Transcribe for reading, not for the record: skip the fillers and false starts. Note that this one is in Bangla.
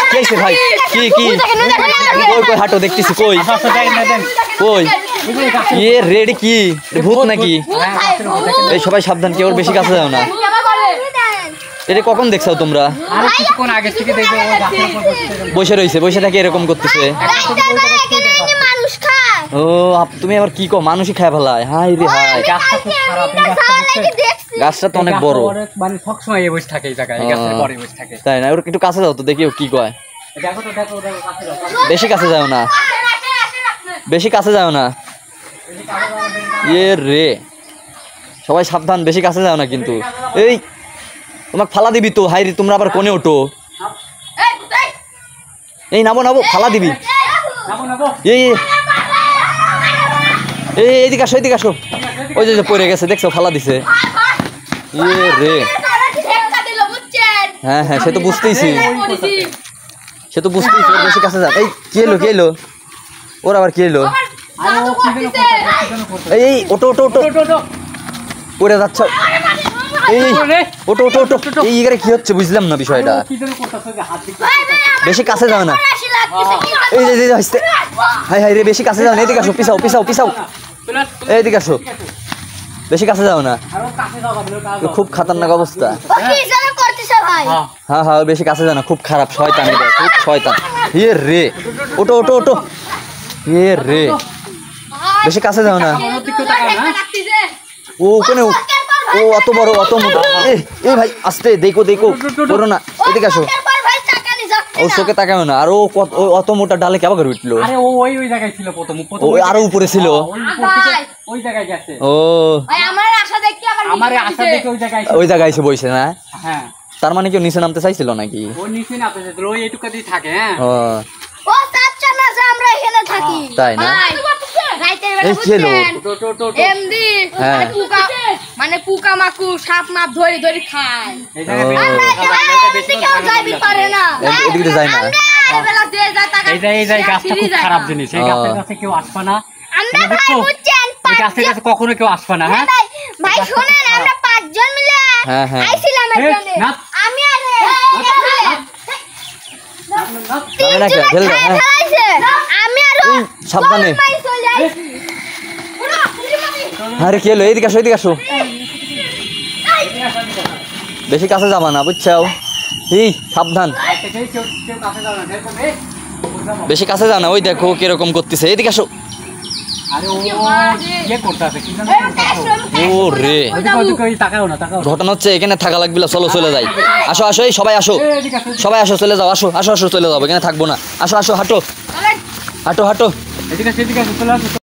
কি হইছে ভাই কি কি কই কই হাঁটো দেখতেছি কই কই এ রেড কি ভূত নাকি এই সবাই সাবধান কেউ বেশি কাছে যাও না এটা কখন দেখছো তোমরা আরে কিছুক্ষণ আগে থেকে দেখো বসে রইছে বসে থাকে এরকম করতেছে ও তুমি আবার কি কো মানুষই খায় ফেলায় হাই রে হাই গাছটা খুব খারাপ এই গাছটা তো অনেক বড় মানে সব সময় এই বসে থাকে এই জায়গায় এই গাছের পরে বসে থাকে তাই না ওর একটু কাছে যাও তো দেখি ও কি কয় দেখো তো দেখো কাছে যাও বেশি কাছে যাও না বেশি কাছে যাও না এ রে সবাই সাবধান বেশি কাছে যাও না কিন্তু এই তোমাকে ফালা দিবি তো হাই রে তোমরা আবার কোণে ওঠো এই নামো নামো ফালা দিবি এই এইদিকে আসো এইদিকে আসো ওই যে পড়ে গেছে দেখছো ফালা দিছে এ রে হ্যাঁ হ্যাঁ সে তো বুঝতেইছি সে তো বুঝতেইছি ওর বেশি কাছে যা এই কি এলো ওর আবার কি এলো এই ওটো ওটো ওটো পড়ে যাচ্ছ এই ওটো ওটো ওটো এই এখানে কি হচ্ছে বুঝলাম না বিষয়টা বেশি কাছে যাও না এই যে হাসতে হাই হাই রে বেশি কাছে যাও না এদিকে আসো পিছাও পিছাও পিছাও এইদিকে আসো বেশি কাছে যাও না খুব খাতারনাক অবস্থা হ্যাঁ হ্যাঁ বেশি কাছে যাও না খুব খারাপ শয়তান এটা খুব শয়তান এ রে ওটো ওটো ওটো এ রে বেশি কাছে যাও না ও ওখানে ও অত বড় অত মোটা এই ভাই আস্তে দেখো দেখো করো না এদিকে আসো ও চোখে তাকাও না আর ও অত মোটা ডালে কেমন করে উঠলো আরে ও ওই জায়গায় ছিল প্রথম ও আরো উপরে ছিল ওই জায়গায় গেছে ও ভাই আমার আশা দেখে ওই জায়গায় এসে বইছে না হ্যাঁ তার মানে কেউ নিচে নামতে চাইছিল নাকি ও নিচে নামতে চাইছিল ওই এইটুকুতেই থাকে হ্যাঁ ও চাচা না যে আমরা এখানে থাকি তাই না রাইতের বেলা বুঝছেন এমডি মানে পোকা মাকু সাপ মাপ ধরে ধরে খায় এই জায়গায় বেশি যাইবি পারে না এদিকে যায় না বেলা যে যা টাকা এই গাছটা খুব খারাপ জিনিস এই গাছের কাছে কেউ আসবে না আমরা ভাই বুঝছেন এই গাছের কাছে কখনো কেউ আসবে না হ্যাঁ ভাই শুনেন আমরা পাঁচজন মিলে আইছিলাম এখানে আমি আর আমি আর সাবধানে আরে কি হলো এইদিকে আসো এইদিকে আসো বেশি কাছে যাবা না বুঝছো এই সাবধান বেশি কাছে যাও না ওই দেখো কিরকম করতেছে এইদিকে আসো ও রে ঘটনা হচ্ছে এখানে থাকা লাগবে চলো চলে যাই আসো আসো এই সবাই আসো সবাই আসো চলে যাও আসো আসো আসো চলে যাবো এখানে থাকবো না আসো আসো হাঁটো হাঁটো হাঁটো